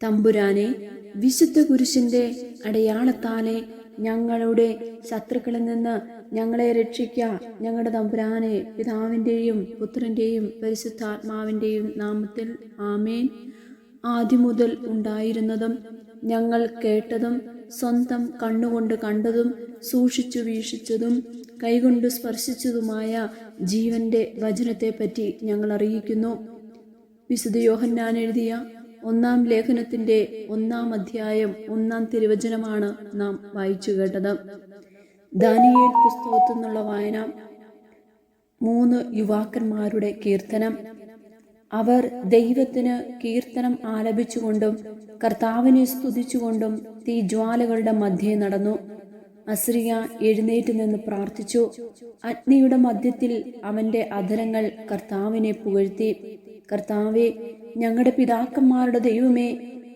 തമ്പുരാനെ, വിശുദ്ധ കുരിശിന്റെ അടയാളത്താലെ ഞങ്ങളുടെ ശത്രുക്കളിൽ നിന്ന് ഞങ്ങളെ രക്ഷിക്ക. ഞങ്ങളുടെ തമ്പുരാനെ, പിതാവിൻ്റെയും പുത്രൻ്റെയും പരിശുദ്ധാത്മാവിൻ്റെയും നാമത്തിൽ ആമേൻ. ആദ്യം മുതൽ ഉണ്ടായിരുന്നതും ഞങ്ങൾ കേട്ടതും സ്വന്തം കണ്ണുകൊണ്ട് കണ്ടതും സൂക്ഷിച്ചു വീക്ഷിച്ചതും കൈകൊണ്ട് സ്പർശിച്ചതുമായ ജീവന്റെ വചനത്തെപ്പറ്റി ഞങ്ങൾ അറിയിക്കുന്നു. വിശുദ്ധ യോഹന്നാൻ എഴുതിയ 1-ാം ലേഖനത്തിന്റെ 1-ാം അധ്യായം 1-ാം തിരുവചനമാണ് നാം വായിച്ചു കേട്ടത്. ദാനിയേൽ പുസ്തകത്തിൽ നിന്നുള്ള വായന. 3 യുവാക്കന്മാരുടെ കീർത്തനം. അവർ ദൈവത്തിന് കീർത്തനം ആലപിച്ചുകൊണ്ടും കർത്താവിനെ സ്തുതിച്ചുകൊണ്ടും തീജ്വാലകളുടെ മധ്യേ നടന്നു. അസ്രിയ എഴുന്നേറ്റ് നിന്ന് പ്രാർത്ഥിച്ചു. അഗ്നിയുടെ മധ്യത്തിൽ അവന്റെ അധരങ്ങൾ കർത്താവിനെ പുകഴ്ത്തി. കർത്താവേ, ഞങ്ങളുടെ പിതാക്കന്മാരുടെ ദൈവമേ,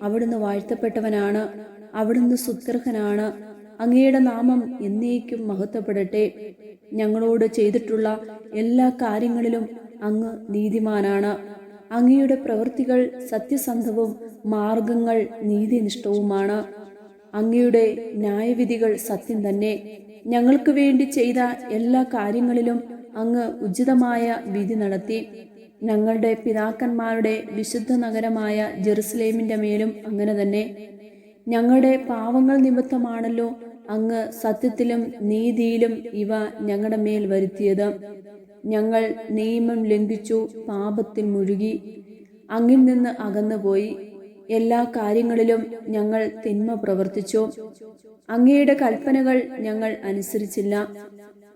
അവിടുന്ന് വാഴ്ത്തപ്പെട്ടവനാണ്, അവിടുന്ന് സുത്യർഹനാണ്. അങ്ങയുടെ നാമം എന്നേക്കും മഹത്വപ്പെടട്ടെ. ഞങ്ങളോട് ചെയ്തിട്ടുള്ള എല്ലാ കാര്യങ്ങളിലും അങ്ങ് നീതിമാനാണ്. അങ്ങയുടെ പ്രവൃത്തികൾ സത്യസന്ധവും മാർഗങ്ങൾ നീതിനിഷ്ഠവുമാണ്. അങ്ങയുടെ ന്യായവിധികൾ സത്യം തന്നെ. ഞങ്ങൾക്ക് വേണ്ടി ചെയ്ത എല്ലാ കാര്യങ്ങളിലും അങ്ങ് ഉചിതമായ വിധി നടത്തി. ഞങ്ങളുടെ പിതാക്കന്മാരുടെ വിശുദ്ധ നഗരമായ ജെറുസലേമിന്റെ മേലും അങ്ങനെ തന്നെ. ഞങ്ങളുടെ പാവങ്ങൾ നിമിത്തമാണല്ലോ അങ്ങ് സത്യത്തിലും നീതിയിലും ഇവ ഞങ്ങളുടെ മേൽ വരുത്തിയത്. ഞങ്ങൾ നിയമം ലംഘിച്ചു, പാപത്തിൽ മുഴുകി, അങ്ങിൽ നിന്ന് അകന്നുപോയി. എല്ലാ കാര്യങ്ങളിലും ഞങ്ങൾ തിന്മ പ്രവർത്തിച്ചു. അങ്ങയുടെ കൽപ്പനകൾ ഞങ്ങൾ അനുസരിച്ചില്ല.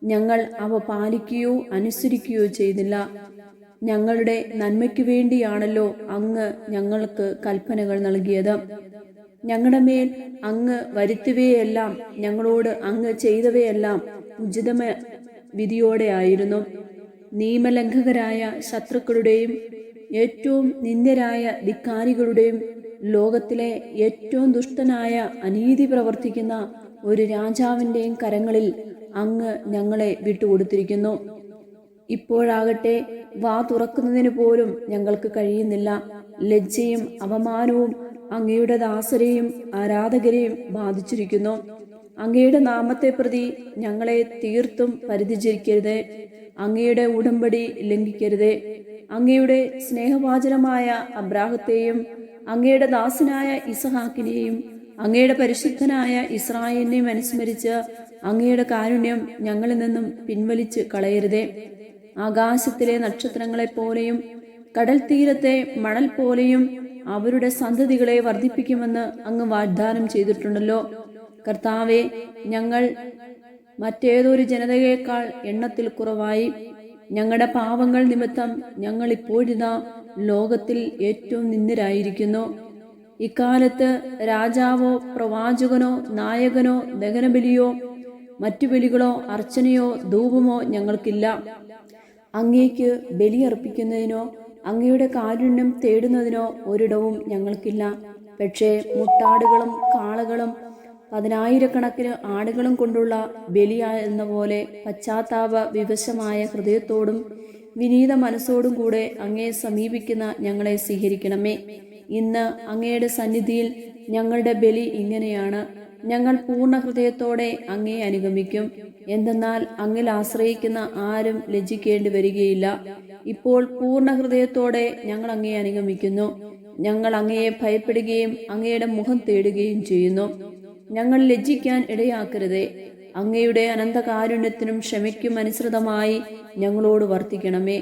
ഞങ്ങൾ അവ പാലിക്കുകയോ അനുസരിക്കുകയോ ചെയ്തില്ല. ഞങ്ങളുടെ നന്മയ്ക്കു വേണ്ടിയാണല്ലോ അങ്ങ് ഞങ്ങൾക്ക് കൽപ്പനകൾ നൽകിയത്. ഞങ്ങളുടെ മേൽ അങ്ങ് വരുത്തിയവയെല്ലാം, ഞങ്ങളോട് അങ്ങ് ചെയ്തവയെല്ലാം ഉചിതമായ വിധിയോടെ ആയിരുന്നു. നിയമലംഘകരായ ശത്രുക്കളുടെയും ഏറ്റവും നിന്ദ്യരായ ധിക്കാരികളുടെയും ലോകത്തിലെ ഏറ്റവും ദുഷ്ടനായ അനീതി പ്രവർത്തിക്കുന്ന ഒരു രാജാവിൻ്റെയും കരങ്ങളിൽ അങ്ങ് ഞങ്ങളെ വിട്ടുകൊടുത്തിരിക്കുന്നു. ഇപ്പോഴാകട്ടെ വാ തുറക്കുന്നതിന് പോലും ഞങ്ങൾക്ക് കഴിയുന്നില്ല. ലജ്ജയും അപമാനവും അങ്ങയുടെ ദാസരെയും ആരാധകരെയും ബാധിച്ചിരിക്കുന്നു. അങ്ങയുടെ നാമത്തെ പ്രതി ഞങ്ങളെ തീർത്തും പരിത്യജിക്കരുതേ. അങ്ങയുടെ ഉടമ്പടി ലംഘിക്കരുതേ. അങ്ങയുടെ സ്നേഹവാചനമായ അബ്രാഹത്തെയും അങ്ങയുടെ ദാസനായ ഇസഹാക്കിനെയും അങ്ങയുടെ പരിശുദ്ധനായ ഇസ്രായേലിനെയും അനുസ്മരിച്ച് അങ്ങയുടെ കാരുണ്യം ഞങ്ങളിൽ നിന്നും പിൻവലിച്ച് കളയരുതേ. ആകാശത്തിലെ നക്ഷത്രങ്ങളെപ്പോലെയും കടൽ തീരത്തെ മണൽ പോലെയും അവരുടെ സന്തതികളെ വർദ്ധിപ്പിക്കുമെന്ന് അങ്ങ് വാഗ്ദാനം ചെയ്തിട്ടുണ്ടല്ലോ. കർത്താവെ, ഞങ്ങൾ മറ്റേതൊരു ജനതയേക്കാൾ എണ്ണത്തിൽ കുറവായി. ഞങ്ങളുടെ പാവങ്ങൾ നിമിത്തം ഞങ്ങൾ ഇപ്പോഴിതാ ലോകത്തിൽ ഏറ്റവും നിന്ദ്യരായിരിക്കുന്നു. ഇക്കാലത്ത് രാജാവോ പ്രവാചകനോ നായകനോ ദഹനബലിയോ മറ്റു ബലികളോ അർച്ചനയോ ധൂപമോ ഞങ്ങൾക്കില്ല. അങ്ങേക്ക് ബലിയർപ്പിക്കുന്നതിനോ അങ്ങയുടെ കാരുണ്യം തേടുന്നതിനോ ഒരിടവും ഞങ്ങൾക്കില്ല. പക്ഷേ മുട്ടാടുകളും കാളകളും 10,000-കണക്കിന് ആടുകളും കൊണ്ടുള്ള ബലി എന്ന പോലെ പശ്ചാത്താപ വിവശമായ ഹൃദയത്തോടും വിനീത മനസ്സോടും കൂടെ അങ്ങയെ സമീപിക്കുന്ന ഞങ്ങളെ സ്വീകരിക്കണമേ. ഇന്ന് അങ്ങയുടെ സന്നിധിയിൽ ഞങ്ങളുടെ ബലി ഇങ്ങനെയാണ്. ഞങ്ങൾ പൂർണ്ണ ഹൃദയത്തോടെ അങ്ങയെ അനുഗമിക്കും. എന്തെന്നാൽ അങ്ങിൽ ആശ്രയിക്കുന്ന ആരും ലജ്ജിക്കേണ്ടി വരികയില്ല. ഇപ്പോൾ പൂർണ്ണ ഹൃദയത്തോടെ ഞങ്ങൾ അങ്ങയെ അനുഗമിക്കുന്നു. ഞങ്ങൾ അങ്ങയെ ഭയപ്പെടുകയും അങ്ങയുടെ മുഖം തേടുകയും ചെയ്യുന്നു. ഞങ്ങൾ ലജ്ജിക്കാൻ ഇടയാക്കരുതേ. അങ്ങയുടെ അനന്തകാരുണ്യത്തിനും ക്ഷമയ്ക്കും അനുസൃതമായി ഞങ്ങളോട് വർത്തിക്കണമേ.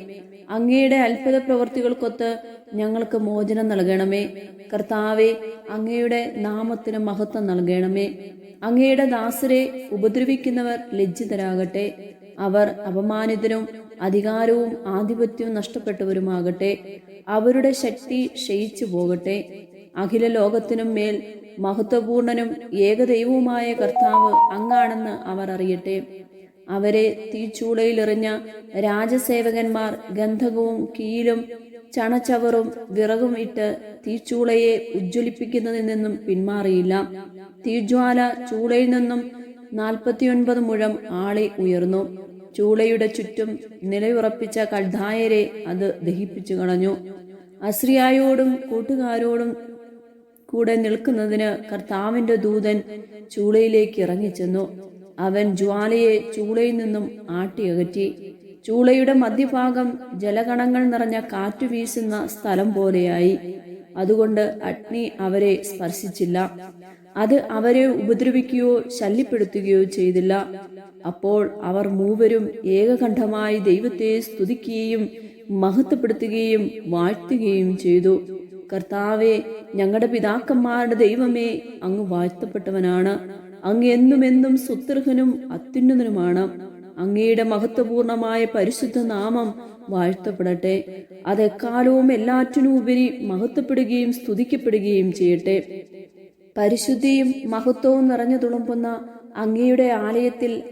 അങ്ങയുടെ അത്ഭുത പ്രവൃത്തികൾക്കൊത്ത് ഞങ്ങൾക്ക് മോചനം നൽകണമേ. കർത്താവെ, അങ്ങയുടെ നാമത്തിന് മഹത്വം നൽകണമേ. അങ്ങയുടെ ദാസരെ ഉപദ്രവിക്കുന്നവർ ലജ്ജിതരാകട്ടെ. അവർ അപമാനിതരും അധികാരവും ആധിപത്യവും നഷ്ടപ്പെട്ടവരുമാകട്ടെ. അവരുടെ ശക്തി ക്ഷയിച്ചു പോകട്ടെ. അഖില ലോകത്തിനും മേൽ മഹത്വപൂർണനും ഏകദൈവവുമായ കർത്താവ് അങ്ങാണെന്ന് അവർ അറിയട്ടെ. അവരെ തീച്ചൂളയിലെറിഞ്ഞ രാജസേവകന്മാർ ഗന്ധകവും കീലും ചണച്ചവറും വിറകും ഇട്ട് തീച്ചൂളയെ ഉജ്ജ്വലിപ്പിക്കുന്നതിൽ നിന്നും പിന്മാറിയില്ല. തീജ്വാല ചൂളയിൽ നിന്നും 49 മുഴം ആളി ഉയർന്നു. ചൂളയുടെ ചുറ്റും നിലയുറപ്പിച്ച കൽദായരെ അത് ദഹിപ്പിച്ചു കളഞ്ഞു. അസ്രിയായോടും കൂട്ടുകാരോടും കൂടെ നിൽക്കുന്നതിന് കർത്താവിന്റെ ദൂതൻ ചൂളയിലേക്ക് ഇറങ്ങിച്ചെന്നു. അവൻ ജ്വാലയെ ചൂളയിൽ നിന്നും ആട്ടിയകറ്റി. ചൂളയുടെ മധ്യഭാഗം ജലകണങ്ങൾ നിറഞ്ഞ കാറ്റു വീശുന്ന സ്ഥലം പോലെയായി. അതുകൊണ്ട് അഗ്നി അവരെ സ്പർശിച്ചില്ല. അത് അവരെ ഉപദ്രവിക്കുകയോ ശല്യപ്പെടുത്തുകയോ ചെയ്തില്ല. അപ്പോൾ അവർ മൂവരും ഏകകണ്ഠമായി ദൈവത്തെ സ്തുതിക്കുകയും മഹത്വപ്പെടുത്തുകയും വാഴ്ത്തുകയും ചെയ്തു. കർത്താവെ, ഞങ്ങളുടെ പിതാക്കന്മാരുടെ ദൈവമേ, അങ്ങ് വാഴ്ത്തപ്പെട്ടവനാണ്. അങ്ങ് എന്നുമെന്നും സ്തുത്യർഹനും അത്യുന്നതനുമാണ്. അങ്ങയുടെ മഹത്വപൂർണമായ പരിശുദ്ധ നാമം വാഴ്ത്തപ്പെടട്ടെ. അതെക്കാലവും എല്ലാറ്റിനും ഉപരി മഹത്വപ്പെടുകയും സ്തുതിക്കപ്പെടുകയും ചെയ്യട്ടെ. പരിശുദ്ധിയും മഹത്വവും നിറഞ്ഞു തുളുമ്പുന്ന അങ്ങയുടെ ആലയത്തിൽ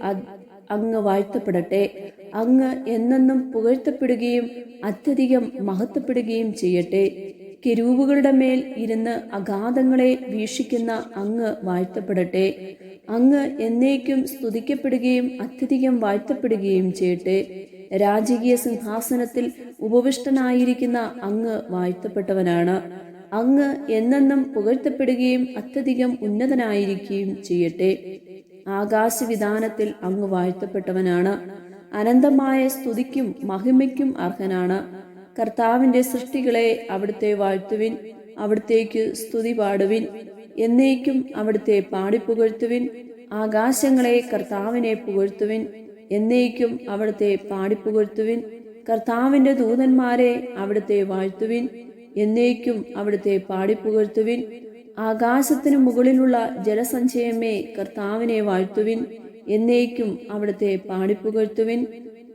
അങ്ങ് വാഴ്ത്തപ്പെടട്ടെ. അങ്ങ് എന്നെന്നും പുകഴ്ത്തപ്പെടുകയും അത്യധികം മഹത്വപ്പെടുകയും ചെയ്യട്ടെ. കെരൂബുകളുടെ മേൽ ഇരുന്ന് അഗാധങ്ങളെ വീക്ഷിക്കുന്ന അങ്ങ് വാഴ്ത്തപ്പെടട്ടെ. അങ്ങ് എന്നേക്കും സ്തുതിക്കപ്പെടുകയും അത്യധികം വാഴ്ത്തപ്പെടുകയും ചെയ്യട്ടെ. രാജകീയ സിംഹാസനത്തിൽ ഉപവിഷ്ടനായിരിക്കുന്ന അങ്ങ് വാഴ്ത്തപ്പെട്ടവനാണ്. അങ്ങ് എന്നെന്നും പുകഴ്ത്തപ്പെടുകയും അത്യധികം ഉന്നതനായിരിക്കുകയും ചെയ്യട്ടെ. ആകാശവിധാനത്തിൽ അങ്ങ് വാഴ്ത്തപ്പെട്ടവനാണ്. അനന്തമായ സ്തുതിക്കും മഹിമയ്ക്കും അർഹനാണ്. കർത്താവിന്റെ സൃഷ്ടികളെ അവിടുത്തെ വാഴ്ത്തുവിൻ. അവിടുത്തേക്ക് സ്തുതി പാടുവിൻ. എന്നേക്കും അവിടുത്തെ പാടിപ്പുകഴ്ത്തുവിൻ. ആകാശങ്ങളെ കർത്താവിനെ പുകഴ്ത്തുവിൻ. എന്നേക്കും അവിടുത്തെ പാടിപ്പുകഴ്ത്തുവിൻ. കർത്താവിന്റെ ദൂതന്മാരെ അവിടുത്തെ വാഴ്ത്തുവിൻ. എന്നേക്കും അവിടുത്തെ പാടിപ്പുകഴ്ത്തുവിൻ. ആകാശത്തിനു മുകളിലുള്ള ജലസഞ്ചയമേ കർത്താവിനെ വാഴ്ത്തുവിൻ. എന്നേക്കും അവിടുത്തെ പാടിപ്പുകഴ്ത്തുവിൻ.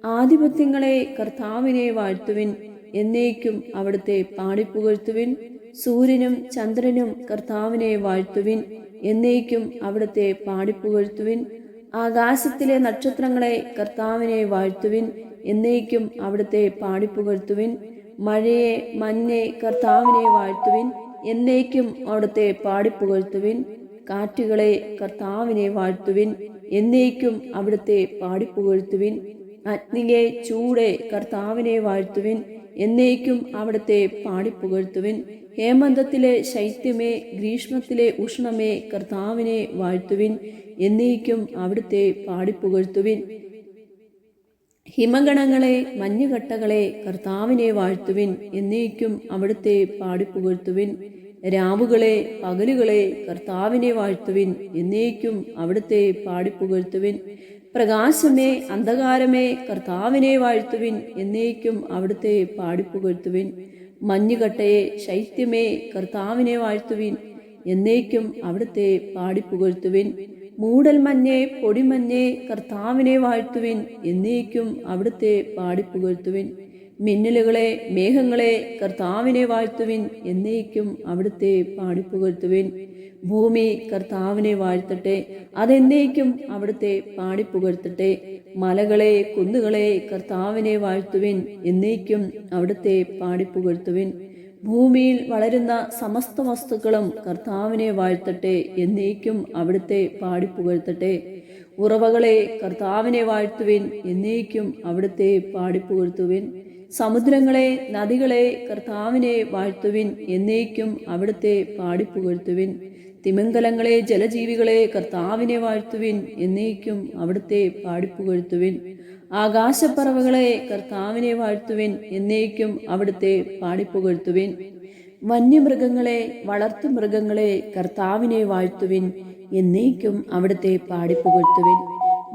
ആധിപത്യങ്ങളെ കർത്താവിനെ വാഴ്ത്തുവിൻ. എന്നേക്കും അവിടുത്തെ പാടിപ്പുകഴ്ത്തുവിൻ. സൂര്യനും ചന്ദ്രനും കർത്താവിനെ വാഴ്ത്തുവിൻ. എന്നേക്കും അവിടുത്തെ പാടിപ്പുകഴ്ത്തുവിൻ. ആകാശത്തിലെ നക്ഷത്രങ്ങളെ കർത്താവിനെ വാഴ്ത്തുവിൻ. എന്നേക്കും അവിടുത്തെ പാടിപ്പുകഴ്ത്തുവിൻ. മഴയെ മഞ്ഞെ കർത്താവിനെ വാഴ്ത്തുവിൻ. എന്നേക്കും അവിടുത്തെ പാടിപ്പുകഴ്ത്തുവിൻ. കാറ്റുകളെ കർത്താവിനെ വാഴ്ത്തുവിൻ. എന്നേക്കും അവിടുത്തെ പാടിപ്പുകഴ്ത്തുവിൻ. അഗ്നിയെ ചൂടെ കർത്താവിനെ വാഴ്ത്തുവിൻ. എന്നേക്കും അവിടുത്തെ പാടിപ്പുകഴ്ത്തുവിൻ. ഹേമന്തത്തിലെ ശൈത്യമേ, ഗ്രീഷ്മത്തിലെ ഉഷ്ണമേ കർത്താവിനെ വാഴ്ത്തുവിൻ. എന്നേക്കും അവിടുത്തെ പാടിപ്പുകഴ്ത്തുവിൻ. ഹിമഗണങ്ങളെ മഞ്ഞുകട്ടകളെ കർത്താവിനെ വാഴ്ത്തുവിൻ. എന്നേക്കും അവിടുത്തെ പാടിപ്പുകഴ്ത്തുവിൻ. രാവുകളെ പകലുകളെ കർത്താവിനെ വാഴ്ത്തുവിൻ. എന്നേക്കും അവിടുത്തെ പാടിപ്പുകഴ്ത്തുവിൻ. പ്രകാശമേ അന്ധകാരമേ കർത്താവിനെ വാഴ്ത്തുവിൻ. എന്നേക്കും അവിടുത്തെ പാടിപ്പുകഴ്ത്തുവിൻ. മഞ്ഞുകട്ടയെ ശൈത്യമേ കർത്താവിനെ വാഴ്ത്തുവിൻ. എന്നേക്കും അവിടുത്തെ പാടിപ്പുകഴ്ത്തുവിൻ. മൂടൽമഞ്ഞേ പൊടിമഞ്ഞേ കർത്താവിനെ വാഴ്ത്തുവിൻ. എന്നേക്കും അവിടുത്തെ പാടിപ്പുകഴ്ത്തുവിൻ. മിന്നലുകളെ മേഘങ്ങളെ കർത്താവിനെ വാഴ്ത്തുവിൻ. എന്നേക്കും അവിടുത്തെ പാടിപ്പുകഴ്ത്തുവിൻ. ഭൂമി കർത്താവിനെ വാഴ്ത്തട്ടെ. അതെന്നേക്കും അവിടുത്തെ പാടിപ്പുകഴ്ത്തട്ടെ. മലകളെ കുന്നുകളെ കർത്താവിനെ വാഴ്ത്തുവിൻ. എന്നേക്കും അവിടുത്തെ പാടിപ്പുകഴ്ത്തുവിൻ. ഭൂമിയിൽ വളരുന്ന സമസ്ത വസ്തുക്കളും കർത്താവിനെ വാഴ്ത്തട്ടെ. എന്നേക്കും അവിടുത്തെ പാടിപ്പുകഴ്ത്തട്ടെ. ഉറവകളെ കർത്താവിനെ വാഴ്ത്തുവിൻ. എന്നേക്കും അവിടുത്തെ പാടിപ്പുകഴ്ത്തുവിൻ. സമുദ്രങ്ങളെ നദികളെ കർത്താവിനെ വാഴ്ത്തുവിൻ. എന്നേക്കും അവിടുത്തെ പാടിപ്പുകഴ്ത്തുവിൻ. തിമിംഗലങ്ങളെ ജലജീവികളെ കർത്താവിനെ വാഴ്ത്തുവിൻ. എന്നേക്കും അവിടുത്തെ പാടിപ്പുകഴ്ത്തുവിൻ. ആകാശപ്പറവകളെ കർത്താവിനെ വാഴ്ത്തുവിൻ. എന്നേക്കും അവിടുത്തെ പാടിപ്പുകഴ്ത്തുവിൻ. വന്യമൃഗങ്ങളെ വളർത്തുമൃഗങ്ങളെ കർത്താവിനെ വാഴ്ത്തുവിൻ. എന്നേക്കും അവിടുത്തെ പാടിപ്പുകഴ്ത്തുവിൻ.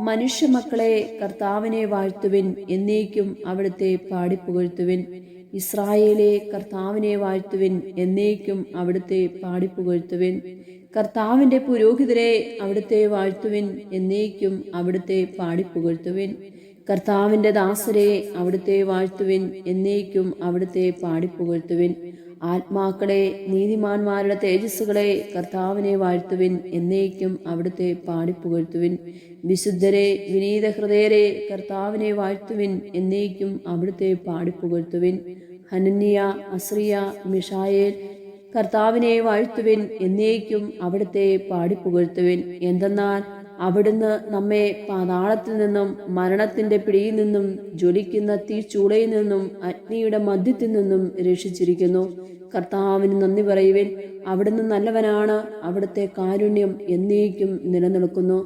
മനുഷ്യമക്കളെ കർത്താവിനെ വാഴ്ത്തുവിൻ. എന്നേക്കും അവിടുത്തെ പാടിപ്പുകഴ്ത്തുവിൻ. ഇസ്രായേലെ കർത്താവിനെ വാഴ്ത്തുവിൻ. എന്നേക്കും അവിടുത്തെ പാടിപ്പുകഴ്ത്തുവിൻ. കർത്താവിന്റെ പുരോഹിതരെ അവിടുത്തെ വാഴ്ത്തുവിൻ. എന്നേക്കും അവിടുത്തെ പാടിപ്പുകഴ്ത്തുവിൻ. കർത്താവിന്റെ ദാസരെ അവിടുത്തെ വാഴ്ത്തുവിൻ. എന്നേക്കും അവിടുത്തെ പാടിപ്പുകഴ്ത്തുവിൻ. ആത്മാക്കളെ നീതിമാന്മാരുടെ തേജസ്സുകളെ കർത്താവിനെ വാഴ്ത്തുവിൻ. എന്നേക്കും അവിടുത്തെ പാടിപ്പുകഴ്ത്തുവിൻ. വിശുദ്ധരെ വിനീത ഹൃദയരെ കർത്താവിനെ വാഴ്ത്തുവിൻ. എന്നേക്കും അവിടുത്തെ പാടിപ്പുകഴ്ത്തുവിൻ. ഹനന്യ അസ്രിയ മിഷായേൽ കർത്താവിനെ വാഴ്ത്തുവിൻ. എന്നേക്കും അവിടുത്തെ പാടിപ്പുകഴ്ത്തുവിൻ. എന്തെന്നാൽ അവിടുന്ന് നമ്മെ പാതാളത്തിൽ നിന്നും മരണത്തിന്റെ പിടിയിൽ നിന്നും ജ്വലിക്കുന്ന തീച്ചൂളയിൽ നിന്നും അഗ്നിയുടെ മധ്യത്തിൽ നിന്നും രക്ഷിച്ചിരിക്കുന്നു. കർത്താവിന് നന്ദി പറയുവിൻ. അവിടുന്ന് നല്ലവനാണ്. അവിടുത്തെ കാരുണ്യം എന്നേക്കും നിലനിൽക്കുന്നു.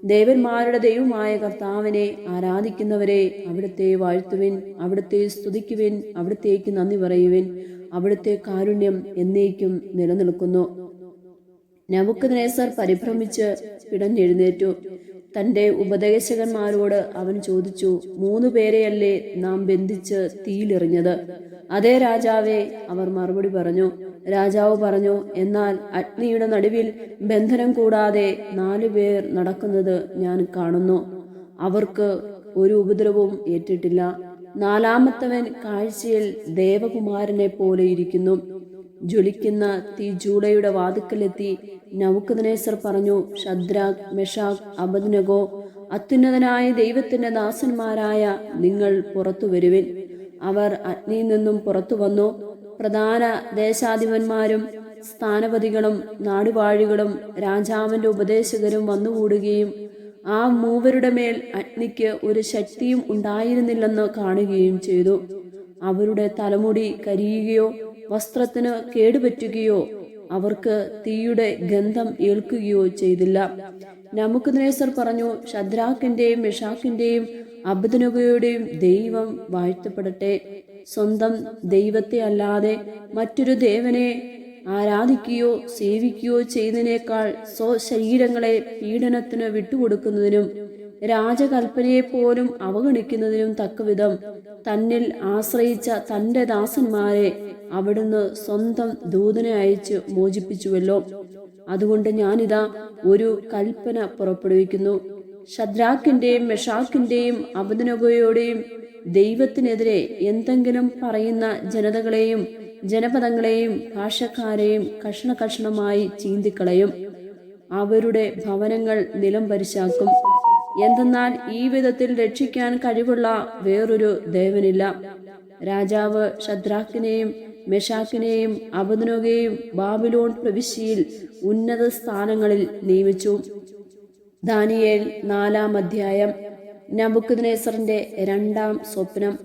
ദേവന്മാരുടെ ദൈവമായ കർത്താവിനെ ആരാധിക്കുന്നവരെ അവിടുത്തെ വാഴ്ത്തുവിൻ, അവിടുത്തെ സ്തുതിക്കുവിൻ, അവിടുത്തേക്ക് നന്ദി പറയുവിൻ. അവിടുത്തെ കാരുണ്യം എന്നേക്കും നിലനിൽക്കുന്നു. നെബൂഖദ്നേസർ പരിഭ്രമിച്ച് പിടഞ്ഞെഴുന്നേറ്റു. തന്റെ ഉപദേശകന്മാരോട് അവൻ ചോദിച്ചു, 3 പേരെയല്ലേ നാം ബന്ധിച്ച് തീയിലെറിഞ്ഞത്? അതേ രാജാവേ, അവർ മറുപടി പറഞ്ഞു. രാജാവ് പറഞ്ഞു, എന്നാൽ അഗ്നിയുടെ നടുവിൽ ബന്ധനം കൂടാതെ 4 പേർ നടക്കുന്നത് ഞാൻ കാണുന്നു. അവർക്ക് ഒരു ഉപദ്രവവും ഏറ്റിട്ടില്ല. 4-മത്തവൻ കാഴ്ചയിൽ ദേവകുമാരനെ പോലെ ഇരിക്കുന്നു. ജ്വലിക്കുന്ന തീജൂളയുടെ വാതിക്കലെത്തി നെബൂഖദ്നേസർ പറഞ്ഞു, ശദ്രാക്ക്, മെഷാക്ക്, അബദ്നെഗോ, അത്യുന്നതനായ ദൈവത്തിന്റെ ദാസന്മാരായ നിങ്ങൾ പുറത്തു വരുവിൻ. അവർ അഗ്നിയിൽ നിന്നും പുറത്തു വന്നു. പ്രധാന ദേശാധിപന്മാരും സ്ഥാനപതികളും നാടുവാഴികളും രാജാവിന്റെ ഉപദേശകരും വന്നുകൂടുകയും ആ 3 മേൽ അഗ്നിക്ക് ഒരു ശക്തിയും ഉണ്ടായിരുന്നില്ലെന്ന് കാണുകയും ചെയ്തു. അവരുടെ തലമുടി കരിയുകയോ വസ്ത്രത്തിന് കേടുപറ്റുകയോ അവർക്ക് തീയുടെ ഗന്ധം ഏൽക്കുകയോ ചെയ്തില്ല. നെബൂഖദ്നേസർ പറഞ്ഞു, ശദ്രാക്കിന്റെയും മെഷാക്കിന്റെയും അബദ്നെഗോയുടെയും ദൈവം വാഴ്ത്തപ്പെടട്ടെ. സ്വന്തം ദൈവത്തെ അല്ലാതെ മറ്റൊരു ദേവനെ ആരാധിക്കുകയോ സേവിക്കുകയോ ചെയ്യുന്നതിനേക്കാൾ സ്വശരീരങ്ങളെ പീഡനത്തിന് വിട്ടുകൊടുക്കുന്നതിനും രാജകൽപ്പനയെപ്പോലും അവഗണിക്കുന്നതിനും തക്കവിധം തന്നിൽ ആശ്രയിച്ച തന്റെ ദാസന്മാരെ അവിടുന്ന് സ്വന്തം ദൂതനെ അയച്ച് മോചിപ്പിച്ചുവല്ലോ. അതുകൊണ്ട് ഞാനിതാ ഒരു കൽപ്പന പുറപ്പെടുവിക്കുന്നു. ശദ്രാക്കിന്റെയും മെഷാക്കിന്റെയും അബദ്നെഗോയുടെയും ദൈവത്തിനെതിരെ എന്തെങ്കിലും പറയുന്ന ജനതകളെയും ജനപദങ്ങളെയും ഭാഷക്കാരെയും കഷണകഷണമായി ചീന്തിക്കളയും. അവരുടെ ഭവനങ്ങൾ നിലം പരിശാക്കും. എന്തെന്നാൽ ഈ വിധത്തിൽ രക്ഷിക്കാൻ കഴിവുള്ള വേറൊരു ദേവനില്ല. രാജാവ് ശദ്രാക്കിനെയും മെഷാക്കിനെയും അബദ്നെഗോയെയും ബാബിലോൺ പ്രവിശ്യയിൽ ഉന്നത സ്ഥാനങ്ങളിൽ നിയമിച്ചു. ദാനിയേൽ 4-ാം അധ്യായം. നെബൂഖദ്നേസറിന്റെ 2-ാം സ്വപ്നം.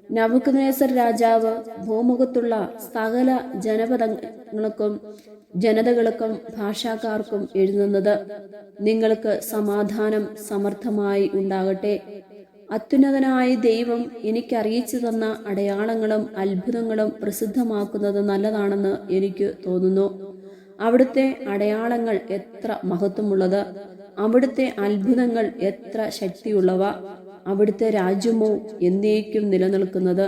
നെബൂഖദ്നേസർ രാജാവ് ഭൂമുഖത്തുള്ള സകല ജനപദങ്ങൾക്കും ജനതകൾക്കും ഭാഷാക്കാർക്കും എഴുതുന്നത്, നിങ്ങൾക്ക് സമാധാനം സമർത്ഥമായി ഉണ്ടാകട്ടെ. അത്യുന്നതനായ ദൈവം എനിക്കറിയിച്ചു തന്ന അടയാളങ്ങളും അത്ഭുതങ്ങളും പ്രസിദ്ധമാക്കുന്നത് നല്ലതാണെന്ന് എനിക്ക് തോന്നുന്നു. അവിടുത്തെ അടയാളങ്ങൾ എത്ര മഹത്വമുള്ളത്! അവിടുത്തെ അത്ഭുതങ്ങൾ എത്ര ശക്തിയുള്ളവ! അവിടുത്തെ രാജ്യമോ എന്നേക്കും നിലനിൽക്കുന്നത്,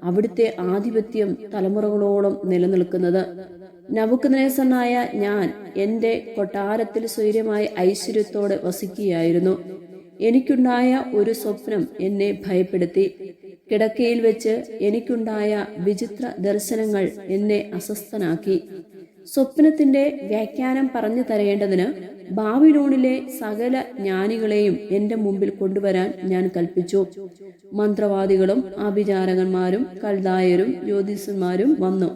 അവിടുത്തെ ആധിപത്യം തലമുറകളോളം നിലനിൽക്കുന്നത്. നെബൂഖദ്നേസറിനായ ഞാൻ എൻ്റെ കൊട്ടാരത്തിൽ സ്വൈര്യമായി ഐശ്വര്യത്തോടെ വസിക്കുകയായിരുന്നു. എനിക്കുണ്ടായ ഒരു സ്വപ്നം എന്നെ ഭയപ്പെടുത്തി. കിടക്കയിൽ വെച്ച് എനിക്കുണ്ടായ വിചിത്ര ദർശനങ്ങൾ എന്നെ അസ്വസ്ഥനാക്കി. സ്വപ്നത്തിന്റെ വ്യാഖ്യാനം പറഞ്ഞു തരേണ്ടതിന് ബാബിലോണിലെ സകല ജ്ഞാനികളെയും എന്റെ മുമ്പിൽ കൊണ്ടുവരാൻ ഞാൻ കൽപ്പിച്ചു. മന്ത്രവാദികളും ആഭിചാരകന്മാരും കൽദായരും ജ്യോതിഷന്മാരും വന്നു.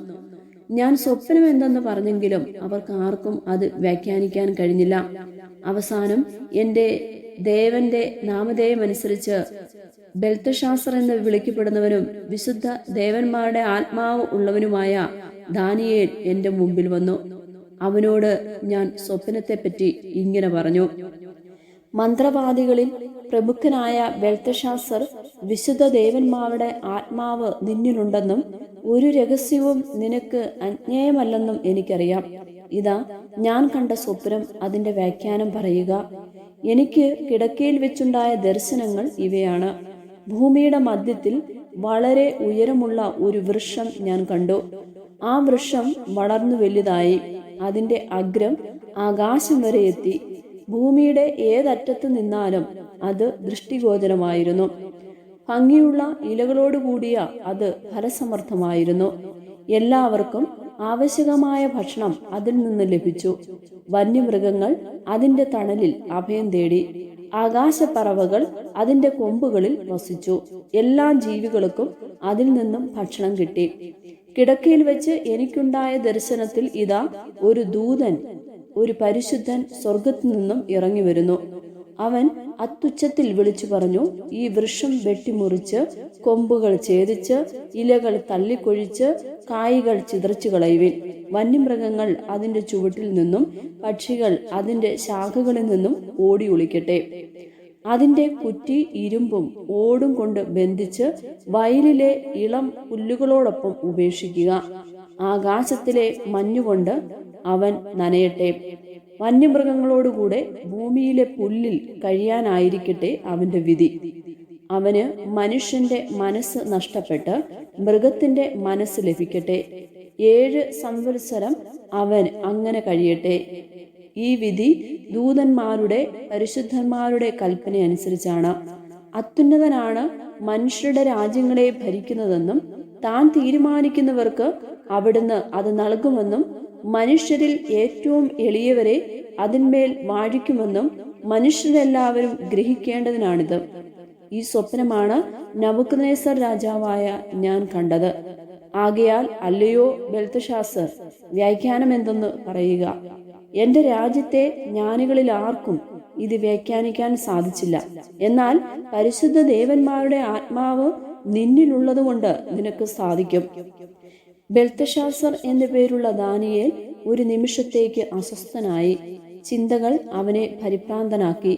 ഞാൻ സ്വപ്നം എന്തെന്ന് പറഞ്ഞെങ്കിലും അവർക്ക് ആർക്കും അത് വ്യാഖ്യാനിക്കാൻ കഴിഞ്ഞില്ല. അവസാനം എന്റെ ദേവന്റെ നാമധേയമനുസരിച്ച് ബെൽത്തഷാസർ എന്ന് വിളിക്കപ്പെടുന്നവനും വിശുദ്ധ ദേവന്മാരുടെ ആത്മാവ് ഉള്ളവനുമായ ദാനിയേൽ എന്റെ മുമ്പിൽ വന്നു. അവനോട് ഞാൻ സ്വപ്നത്തെപ്പറ്റി ഇങ്ങനെ പറഞ്ഞു. മന്ത്രവാദികളിൽ പ്രമുഖനായ ബെൽത്തഷാസർ, വിശുദ്ധ ദേവന്മാരുടെ ആത്മാവ് നിന്നിലുണ്ടെന്നും ഒരു രഹസ്യവും നിനക്ക് അജ്ഞേയമല്ലെന്നും എനിക്കറിയാം. ഇതാ ഞാൻ കണ്ട സ്വപ്നം, അതിന്റെ വ്യാഖ്യാനം പറയുക. എനിക്ക് കിടക്കയിൽ വെച്ചുണ്ടായ ദർശനങ്ങൾ ഇവയാണ്. ഭൂമിയുടെ മധ്യത്തിൽ വളരെ ഉയരമുള്ള ഒരു വൃക്ഷം ഞാൻ കണ്ടു. ആ വൃക്ഷം വളർന്നു വലുതായി. അതിന്റെ അഗ്രം ആകാശം വരെ എത്തി. ഭൂമിയുടെ ഏതറ്റത്ത് നിന്നാലും അത് ദൃഷ്ടിഗോചരമായിരുന്നു. ഭംഗിയുള്ള ഇലകളോടുകൂടിയ അത് ഫലസമർത്ഥമായിരുന്നു. എല്ലാവർക്കും ആവശ്യകമായ ഭക്ഷണം അതിൽ നിന്ന് ലഭിച്ചു. വന്യമൃഗങ്ങൾ അതിന്റെ തണലിൽ അഭയം തേടി. ആകാശപ്പറവകൾ അതിന്റെ കൊമ്പുകളിൽ വസിച്ചു. എല്ലാ ജീവികൾക്കും അതിൽ നിന്നും ഭക്ഷണം കിട്ടി. കിടക്കയിൽ വെച്ച് എനിക്കുണ്ടായ ദർശനത്തിൽ ഇതാ ഒരു ദൂതൻ, ഒരു പരിശുദ്ധൻ സ്വർഗത്തിൽ നിന്നും ഇറങ്ങി വരുന്നു. അവൻ അത്യുച്ചത്തിൽ വിളിച്ചു പറഞ്ഞു, ഈ വൃക്ഷം വെട്ടിമുറിച്ച് കൊമ്പുകൾ ഛേദിച്ച് ഇലകൾ തള്ളിക്കൊഴിച്ച് കായ്കൾ ചിതറിച്ചു കളയുവിൻ. വന്യമൃഗങ്ങൾ അതിന്റെ ചുവട്ടിൽ നിന്നും പക്ഷികൾ അതിന്റെ ശാഖകളിൽ നിന്നും ഓടി ഒളിക്കട്ടെ. അതിന്റെ കുറ്റി ഇരുമ്പും ഓടും കൊണ്ട് ബന്ധിച്ച് വയലിലെ ഇളം പുല്ലുകളോടൊപ്പം ഉപേക്ഷിക്കുക. ആകാശത്തിലെ മഞ്ഞുകൊണ്ട് അവൻ നനയട്ടെ. വന്യമൃഗങ്ങളോടുകൂടെ ഭൂമിയിലെ പുല്ലിൽ കഴിയാനായിരിക്കട്ടെ അവന്റെ വിധി. അവന് മനുഷ്യന്റെ മനസ്സ് നഷ്ടപ്പെട്ട് മൃഗത്തിന്റെ മനസ്സ് ലഭിക്കട്ടെ. 7 സംവത്സരം അവൻ അങ്ങനെ കഴിയട്ടെ. ഈ വിധി ദൂതന്മാരുടെ പരിശുദ്ധന്മാരുടെ കൽപ്പന അനുസരിച്ചാണ്. അത്യുന്നതനാണ് മനുഷ്യരുടെ രാജ്യങ്ങളെ ഭരിക്കുന്നതെന്നും താൻ തീരുമാനിക്കുന്നവർക്ക് അവിടുന്ന് അത് നൽകുമെന്നും മനുഷ്യരിൽ ഏറ്റവും എളിയവരെ അതിന്മേൽ വാഴിക്കുമെന്നും മനുഷ്യരെല്ലാവരും ഗ്രഹിക്കേണ്ടതിനാണിത്. ഈ സ്വപ്നമാണ് നബൂഖദ്നേസർ രാജാവായ ഞാൻ കണ്ടത്. ആകയാൽ അല്ലയോ ബെൽത്തശാസർ, വ്യാഖ്യാനം എന്തെന്ന് പറയുക. എന്റെ രാജ്യത്തെ ജ്ഞാനികളിൽ ആർക്കും ഇത് വ്യാഖ്യാനിക്കാൻ സാധിച്ചില്ല. എന്നാൽ പരിശുദ്ധ ദേവന്മാരുടെ ആത്മാവ് നിന്നിലുള്ളതുകൊണ്ട് നിനക്ക് സാധിക്കും. ബെൽത്തശാസർ എന്നു പേരുള്ള ദാനിയേൽ ഒരു നിമിഷത്തേക്ക് അസ്വസ്ഥനായി. ചിന്തകൾ അവനെ പരിഭ്രാന്തനാക്കി.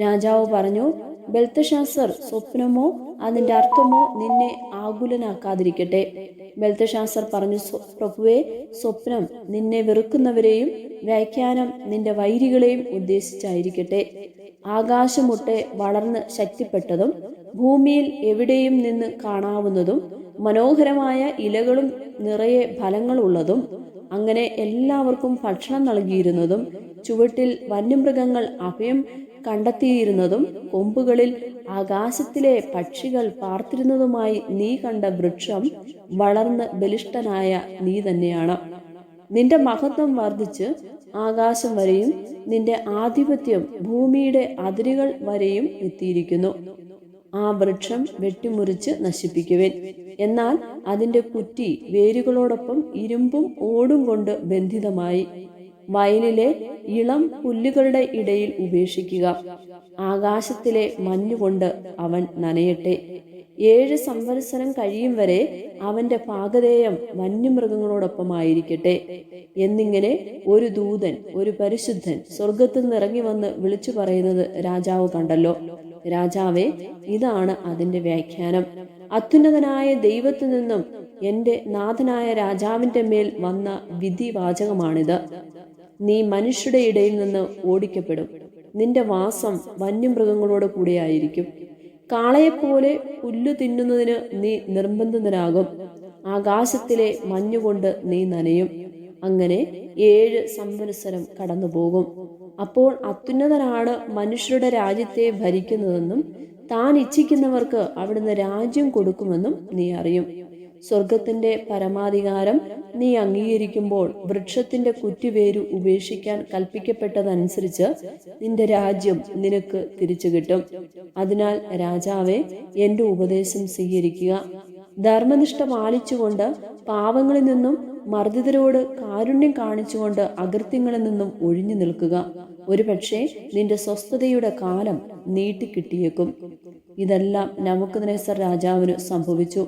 രാജാവ് പറഞ്ഞു, ബെൽത്തശാസർ, സ്വപ്നമോ അതിന്റെ അർത്ഥമോ നിന്നെ ആകുലനാക്കാതിരിക്കട്ടെ. ബെൽത്തശാസർ പറഞ്ഞു, പ്രഭുവേ, സ്വപ്നം നിന്നെ വെറുക്കുന്നവരെയും വ്യാഖ്യാനം നിന്റെ വൈരികളെയും ഉദ്ദേശിച്ചായിരിക്കട്ടെ. ആകാശമൊട്ടെ വളർന്ന് ശക്തിപ്പെട്ടതും ഭൂമിയിൽ എവിടെയും നിന്ന് കാണാവുന്നതും മനോഹരമായ ഇലകളും നിറയെ ഫലങ്ങളുള്ളതും അങ്ങനെ എല്ലാവർക്കും ഭക്ഷണം നൽകിയിരുന്നതും ചുവട്ടിൽ വന്യമൃഗങ്ങൾ അഭയം കണ്ടെത്തിയിരുന്നതും കൊമ്പുകളിൽ ആകാശത്തിലെ പക്ഷികൾ പാർത്തിരുന്നതുമായി നീ കണ്ട വൃക്ഷം വളർന്ന് ബലിഷ്ഠനായ നീ തന്നെയാണ്. നിന്റെ മഹത്വം വർദ്ധിച്ച് ആകാശം വരെയും നിന്റെ ആധിപത്യം ഭൂമിയുടെ അതിരുകൾ വരെയും എത്തിയിരിക്കുന്നു. ആ വൃക്ഷം വെട്ടിമുറിച്ച് നശിപ്പിക്കുവിൻ. എന്നാൽ അതിന്റെ കുറ്റി വേരുകളോടൊപ്പം ഇരുമ്പും ഓടും കൊണ്ട് ബന്ധിതമായി വയലിലെ ഇളം പുല്ലുകളുടെ ഇടയിൽ ഉപേക്ഷിക്കുക. ആകാശത്തിലെ മഞ്ഞുകൊണ്ട് അവൻ നനയട്ടെ. 7 സംവത്സരം കഴിയും വരെ അവന്റെ പാകധേയം വന്യമൃഗങ്ങളോടൊപ്പമായിരിക്കട്ടെ. എന്നിങ്ങനെ ഒരു ദൂതൻ, ഒരു പരിശുദ്ധൻ സ്വർഗത്തിൽ നിന്നിറങ്ങി വന്ന് വിളിച്ചു പറയുന്നത് രാജാവ് കണ്ടല്ലോ. രാജാവേ, ഇതാണ് അതിന്റെ വ്യാഖ്യാനം. അത്യുന്നതനായ ദൈവത്തിൽ നിന്നും എന്റെ നാഥനായ രാജാവിന്റെ മേൽ വന്ന വിധി വാചകമാണിത്. നീ മനുഷ്യരുടെ ഇടയിൽ നിന്ന് ഓടിക്കപ്പെടും. നിന്റെ വാസം വന്യമൃഗങ്ങളോട് കൂടെയായിരിക്കും. കാളയെപ്പോലെ പുല്ലു തിന്നുന്നതിന് നീ നിർബന്ധിതനാകും. ആകാശത്തിലെ മഞ്ഞുകൊണ്ട് നീ നനയും. അങ്ങനെ 7 സംവത്സരം കടന്നുപോകും. അപ്പോൾ അത്യുന്നതനാണ് മനുഷ്യരുടെ രാജ്യത്തെ ഭരിക്കുന്നതെന്നും താൻ ഇച്ഛിക്കുന്നവർക്ക് അവിടുന്ന് രാജ്യം കൊടുക്കുമെന്നും നീ അറിയും. സ്വർഗത്തിന്റെ പരമാധികാരം നീ അംഗീകരിക്കുമ്പോൾ വൃക്ഷത്തിന്റെ കുറ്റിവേരു ഉപേക്ഷിക്കാൻ കൽപ്പിക്കപ്പെട്ടതനുസരിച്ച് നിന്റെ രാജ്യം നിനക്ക് തിരിച്ചു കിട്ടും. അതിനാൽ രാജാവേ, എന്റെ ഉപദേശം സ്വീകരിക്കുക. ധർമ്മനിഷ്ഠ പാലിച്ചുകൊണ്ട് പാവങ്ങളിൽ നിന്നും മർദ്ദിതരോട് കാരുണ്യം കാണിച്ചുകൊണ്ട് അകൃത്യങ്ങളിൽ നിന്നും ഒഴിഞ്ഞു നിൽക്കുക. ഒരുപക്ഷെ നിന്റെ സ്വസ്ഥതയുടെ കാലം നീട്ടിക്കിട്ടിയേക്കും. ഇതെല്ലാം നബൂഖദ്നേസർ രാജാവിന് സംഭവിച്ചു.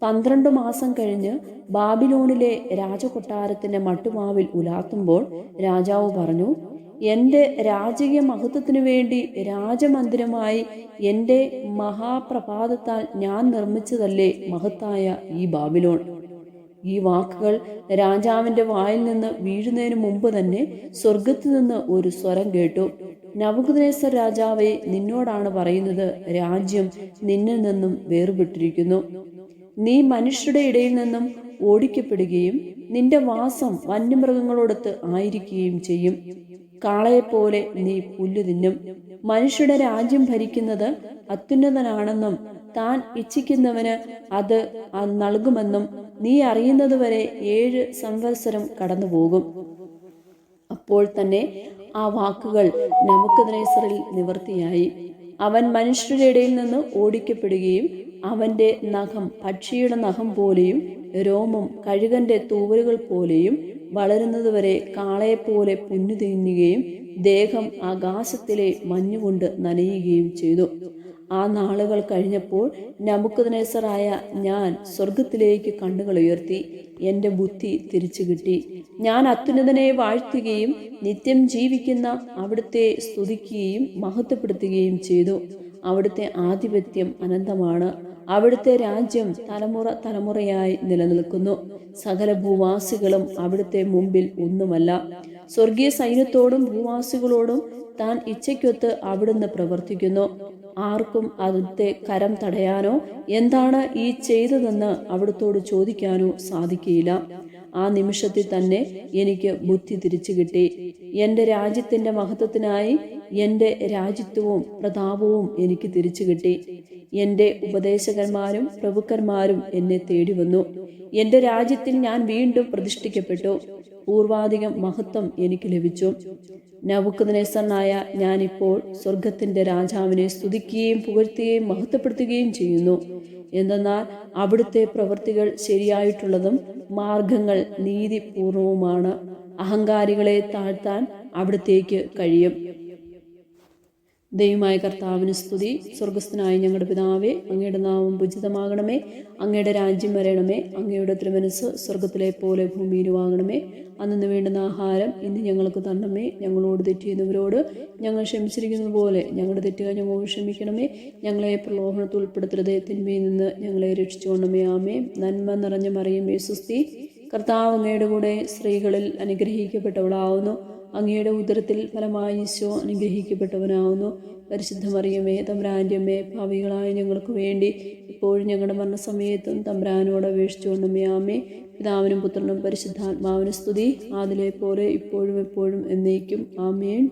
12 മാസം കഴിഞ്ഞ് ബാബിലോണിലെ രാജകൊട്ടാരത്തിന്റെ മട്ടുമാവിൽ ഉലാത്തുമ്പോൾ രാജാവ് പറഞ്ഞു, എന്റെ രാജകീയ മഹത്വത്തിനു വേണ്ടി രാജമന്ദിരമായി എന്റെ മഹാപ്രഭാതത്താൽ ഞാൻ നിർമ്മിച്ചതല്ലേ മഹത്തായ ഈ ബാബിലോൺ. ഈ വാക്കുകൾ രാജാവിന്റെ വായിൽ നിന്ന് വീഴുന്നതിന് മുമ്പ് തന്നെ സ്വർഗത്തിൽ നിന്ന് ഒരു സ്വരം കേട്ടു. നബൂഖദ്നേസർ രാജാവേ, നിന്നോടാണ് പറയുന്നത്, രാജ്യം നിന്നിൽ നിന്നും വേർപെട്ടിരിക്കുന്നു. നീ മനുഷ്യരുടെ ഇടയിൽ നിന്നും ഓടിക്കപ്പെടുകയും നിന്റെ വാസം വന്യമൃഗങ്ങളോടൊത്ത് ആയിരിക്കുകയും ചെയ്യും. കാളയെപ്പോലെ നീ പുല്ല് തിന്നും. മനുഷ്യരുടെ രാജ്യം ഭരിക്കുന്നത് അത്യുന്നതനാണെന്നും താൻ ഇച്ഛിക്കുന്നവന് അത് നൽകുമെന്നും നീ അറിയുന്നതുവരെ 7 സംവത്സരം കടന്നുപോകും. അപ്പോൾ തന്നെ ആ വാക്കുകൾ നബൂഖദ്നേസറിൽ നിവൃത്തിയായി. അവൻ മനുഷ്യരുടെ ഇടയിൽ നിന്ന് ഓടിക്കപ്പെടുകയും അവന്റെ നഖം പക്ഷിയുടെ നഖം പോലെയും രോമം കഴുകന്റെ തൂവലുകൾ പോലെയും വളരുന്നതുവരെ കാളയെപ്പോലെ പുന്നു തിന്നുകയും ദേഹം ആകാശത്തിലെ മഞ്ഞുകൊണ്ട് നനയുകയും ചെയ്തു. ആ നാളുകൾ കഴിഞ്ഞപ്പോൾ നബൂഖദ്നേസറായ ഞാൻ സ്വർഗത്തിലേക്ക് കണ്ണുകൾ ഉയർത്തി. എൻ്റെ ബുദ്ധി തിരിച്ചു കിട്ടി. ഞാൻ അത്യുന്നതനെ വാഴ്ത്തുകയും നിത്യം ജീവിക്കുന്ന അവിടുത്തെ സ്തുതിക്കുകയും മഹത്വപ്പെടുത്തുകയും ചെയ്തു. അവിടുത്തെ ആധിപത്യം അനന്തമാണ്. അവിടുത്തെ രാജ്യം തലമുറ തലമുറയായി നിലനിൽക്കുന്നു. സകല ഭൂവാസികളും അവിടുത്തെ മുമ്പിൽ ഒന്നുമല്ല. സ്വർഗീയ സൈന്യത്തോടും ഭൂവാസികളോടും താൻ ഇച്ഛയ്ക്കൊത്ത് അവിടുന്ന് പ്രവർത്തിക്കുന്നു. ആർക്കും അവിടുത്തെ കരം തടയാനോ എന്താണ് ഈ ചെയ്തതെന്ന് അവിടുത്തോട് ചോദിക്കാനോ സാധിക്കുകയില്ല. ആ നിമിഷത്തിൽ തന്നെ എനിക്ക് ബുദ്ധി തിരിച്ചു കിട്ടി. എൻ്റെ രാജ്യത്തിൻ്റെ മഹത്വത്തിനായി എൻ്റെ രാജ്യത്വവും പ്രതാപവും എനിക്ക് തിരിച്ചു കിട്ടി. എൻ്റെ ഉപദേശകന്മാരും പ്രഭുക്കന്മാരും എന്നെ തേടി വന്നു. എൻ്റെ രാജ്യത്തിൽ ഞാൻ വീണ്ടും പ്രതിഷ്ഠിക്കപ്പെട്ടു. പൂർവാധികം മഹത്വം എനിക്ക് ലഭിച്ചു. നബൂഖദ്നേസറിനായ ഞാനിപ്പോൾ സ്വർഗത്തിൻ്റെ രാജാവിനെ സ്തുതിക്കുകയും പുകഴ്ത്തുകയും മഹത്വപ്പെടുത്തുകയും ചെയ്യുന്നു. എന്തെന്നാൽ അവിടുത്തെ പ്രവൃത്തികൾ ശരിയായിട്ടുള്ളതും മാർഗങ്ങൾ നീതിപൂർവവുമാണ്. അഹങ്കാരികളെ താഴ്ത്താൻ അവിടുത്തേക്ക് കഴിയും. ദൈവമായ കർത്താവിന് സ്തുതി. സ്വർഗസ്ഥനായ ഞങ്ങളുടെ പിതാവേ, അങ്ങയുടെ നാമം പൂജിതമാകണമേ. അങ്ങയുടെ രാജ്യം വരണമേ. അങ്ങയുടെ തിരുമനസ്സ് സ്വർഗത്തിലെ പോലെ ഭൂമിയിലുമാകണമേ. അന്നു വേണ്ടുന്ന ആഹാരം ഇന്ന് ഞങ്ങൾക്ക് തരണമേ. ഞങ്ങളോട് തെറ്റ് ചെയ്യുന്നവരോട് ഞങ്ങൾ ക്ഷമിച്ചിരിക്കുന്നത് പോലെ ഞങ്ങളുടെ തെറ്റുകൾ ഞങ്ങളോട് ക്ഷമിക്കണമേ. ഞങ്ങളെ പ്രലോഭനത്തിൽ ഉൾപ്പെടുത്തരുത്, തിന്മയിൽ നിന്ന് ഞങ്ങളെ രക്ഷിച്ചുകൊണ്ടമേ. ആമേ. നന്മ നിറഞ്ഞ മറിയമേ സ്വസ്തി, കർത്താവ് അങ്ങയുടെ കൂടെ സ്ത്രീകളിൽ അനുഗ്രഹിക്കപ്പെട്ടവളാവുന്നു. അങ്ങയുടെ ഉദരത്തിൽ ഫലമായി ഈശോ അനുഗ്രഹിക്കപ്പെട്ടവനാവുന്നു. പരിശുദ്ധ മറിയമേ, തമ്പുരാൻ്റെ അമ്മേ, പാപികളായ ഞങ്ങൾക്ക് വേണ്ടി ഇപ്പോഴും ഞങ്ങളുടെ മരണസമയത്തും തമ്പുരാനോട് അപേക്ഷിച്ചുകൊണ്ടമേ. ആമേ. പിതാവിനും പുത്രനും പരിശുദ്ധാത്മാവിനും സ്തുതി, ആദിലെ പോലെ ഇപ്പോഴും എപ്പോഴും എന്നേക്കും. ആമേൻ.